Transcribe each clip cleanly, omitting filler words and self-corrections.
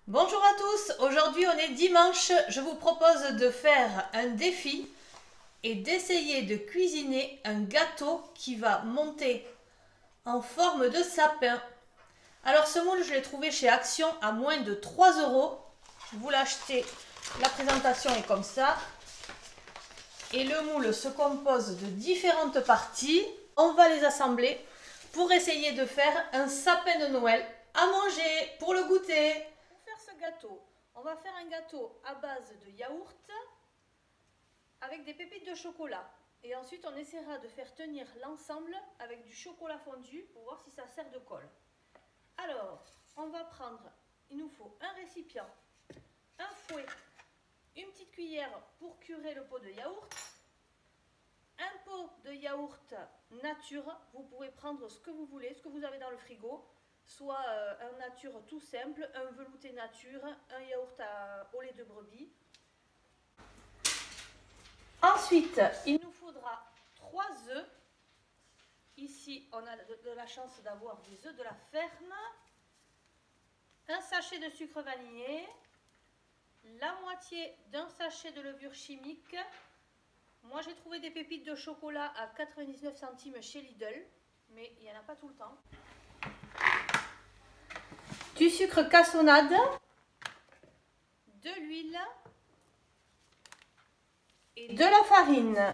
Bonjour à tous, aujourd'hui on est dimanche, je vous propose de faire un défi et d'essayer de cuisiner un gâteau qui va monter en forme de sapin. Alors ce moule je l'ai trouvé chez Action à moins de 3 euros, vous l'achetez, la présentation est comme ça. Et le moule se compose de différentes parties, on va les assembler pour essayer de faire un sapin de Noël à manger pour le goûter. Pour faire ce gâteau, on va faire un gâteau à base de yaourt avec des pépites de chocolat. Et ensuite, on essaiera de faire tenir l'ensemble avec du chocolat fondu pour voir si ça sert de colle. Alors, on va prendre, il nous faut un récipient, un fouet, une petite cuillère pour curer le pot de yaourt, un pot de yaourt nature, vous pouvez prendre ce que vous voulez, ce que vous avez dans le frigo, soit un nature tout simple, un velouté nature, un yaourt au lait de brebis. Ensuite, il nous faudra 3 œufs. Ici, on a de la chance d'avoir des œufs de la ferme, un sachet de sucre vanillé, la moitié d'un sachet de levure chimique. Moi, j'ai trouvé des pépites de chocolat à 99 centimes chez Lidl, mais il n'y en a pas tout le temps. Du sucre cassonade, de l'huile et de la farine.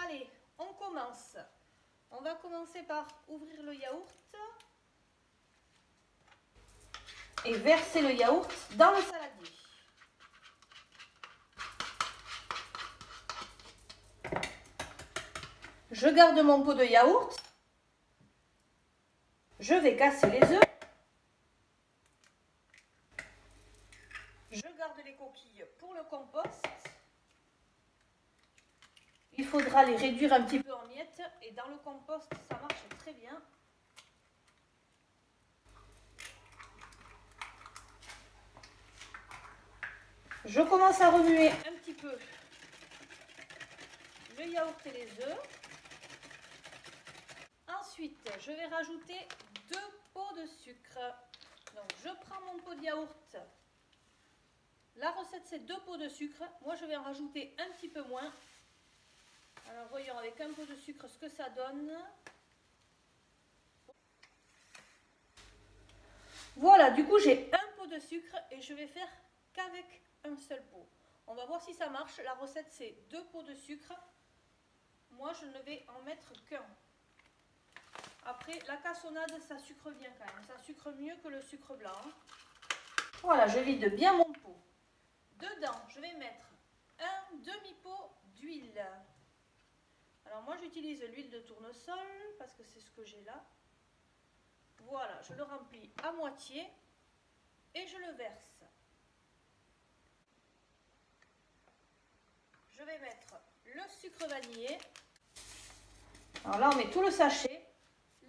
Allez, on commence. On va commencer par ouvrir le yaourt et verser le yaourt dans le saladier. Je garde mon pot de yaourt. Je vais casser les œufs. Je garde les coquilles pour le compost. Il faudra les réduire un petit peu en miettes et dans le compost, ça marche très bien. Je commence à remuer un petit peu le yaourt et les œufs. Ensuite, je vais rajouter 2 pots de sucre. Donc, je prends mon pot de yaourt. La recette, c'est 2 pots de sucre. Moi, je vais en rajouter un petit peu moins. Alors, voyons avec un pot de sucre ce que ça donne. Voilà, du coup, j'ai un pot de sucre et je vais faire qu'avec un seul pot. On va voir si ça marche. La recette, c'est 2 pots de sucre. Moi, je ne vais en mettre qu'un. Après, la cassonade, ça sucre bien quand même. Ça sucre mieux que le sucre blanc. Voilà, je vide bien mon pot. Dedans, je vais mettre un demi-pot d'huile. Alors moi, j'utilise l'huile de tournesol parce que c'est ce que j'ai là. Voilà, je le remplis à moitié et je le verse. Je vais mettre le sucre vanillé. Alors là, on met tout le sachet.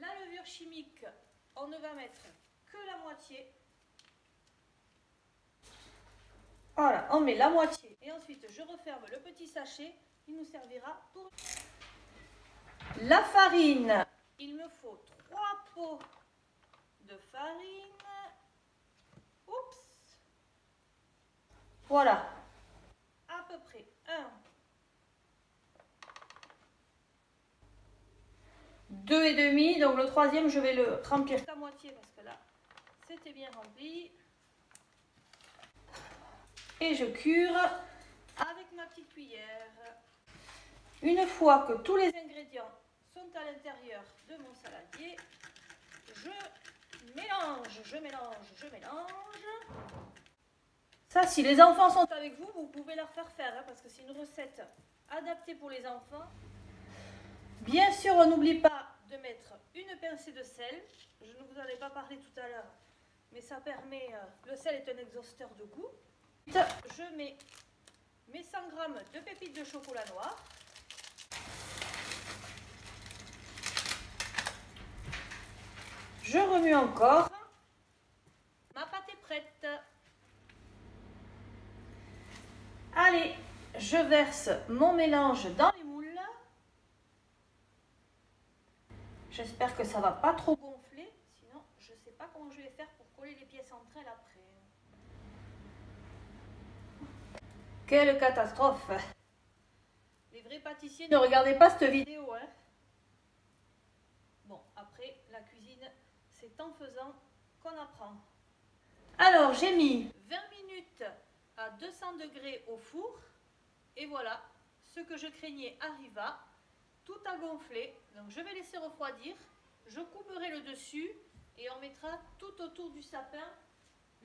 La levure chimique, on ne va mettre que la moitié. Voilà, on met la moitié. Et ensuite, je referme le petit sachet. Il nous servira pour... La farine. Il me faut 3 pots de farine. Oups. Voilà. À peu près 1, 2 et demi. Donc le troisième, je vais le remplir à moitié parce que là, c'était bien rempli. Et je cure avec ma petite cuillère. Une fois que tous les ingrédients sont à l'intérieur de mon saladier, je mélange, je mélange, je mélange. Ça, si les enfants sont avec vous, vous pouvez leur faire faire, hein, parce que c'est une recette adaptée pour les enfants. Bien sûr, on n'oublie pas de mettre une pincée de sel. Je ne vous en ai pas parlé tout à l'heure, mais ça permet... le sel est un exhausteur de goût. Je mets mes 100 g de pépites de chocolat noir. Je remue encore. Ma pâte est prête. Allez, je verse mon mélange dans les moules. J'espère que ça ne va pas trop gonfler, sinon je ne sais pas comment je vais faire pour coller les pièces entre elles après. Quelle catastrophe! Les vrais pâtissiers, ne regardez pas cette vidéo, hein. Bon, après, la cuisine, c'est en faisant qu'on apprend. Alors, j'ai mis 20 minutes à 200 degrés au four. Et voilà, ce que je craignais arriva. Tout a gonflé. Donc, je vais laisser refroidir. Je couperai le dessus et on mettra tout autour du sapin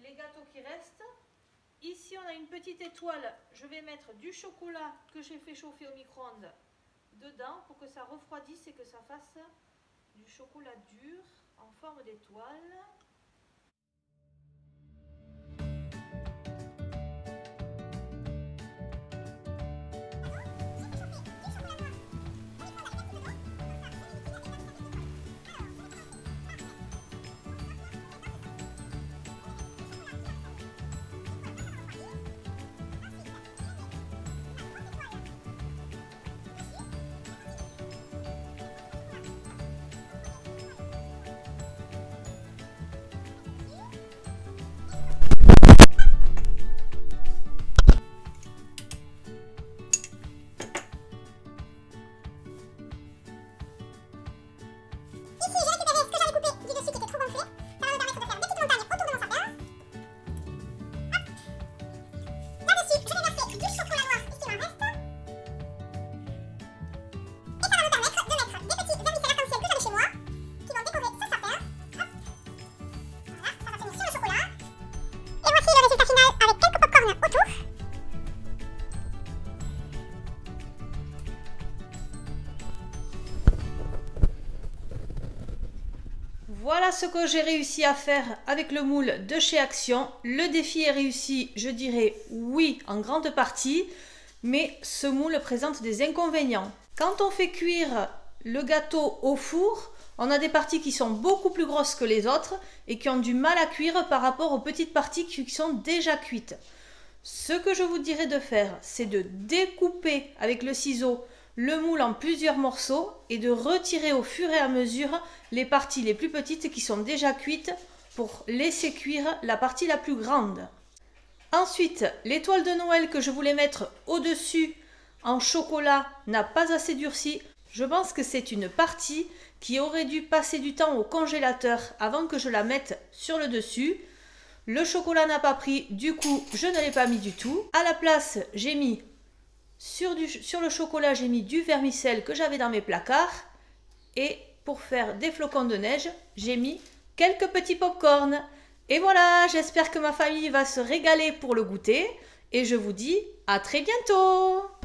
les gâteaux qui restent. Ici, on a une petite étoile. Je vais mettre du chocolat que j'ai fait chauffer au micro-ondes dedans pour que ça refroidisse et que ça fasse du chocolat dur en forme d'étoile. Voilà ce que j'ai réussi à faire avec le moule de chez Action. Le défi est réussi, je dirais oui en grande partie, mais ce moule présente des inconvénients. Quand on fait cuire le gâteau au four, on a des parties qui sont beaucoup plus grosses que les autres et qui ont du mal à cuire par rapport aux petites parties qui sont déjà cuites. Ce que je vous dirais de faire, c'est de découper avec le ciseau le moule en plusieurs morceaux et de retirer au fur et à mesure les parties les plus petites qui sont déjà cuites pour laisser cuire la partie la plus grande. Ensuite, l'étoile de Noël que je voulais mettre au-dessus en chocolat n'a pas assez durci. Je pense que c'est une partie qui aurait dû passer du temps au congélateur avant que je la mette sur le dessus. Le chocolat n'a pas pris, du coup je ne l'ai pas mis du tout. À la place, j'ai mis sur le chocolat, j'ai mis du vermicelle que j'avais dans mes placards. Et pour faire des flocons de neige, j'ai mis quelques petits pop-corn. Et voilà, j'espère que ma famille va se régaler pour le goûter. Et je vous dis à très bientôt!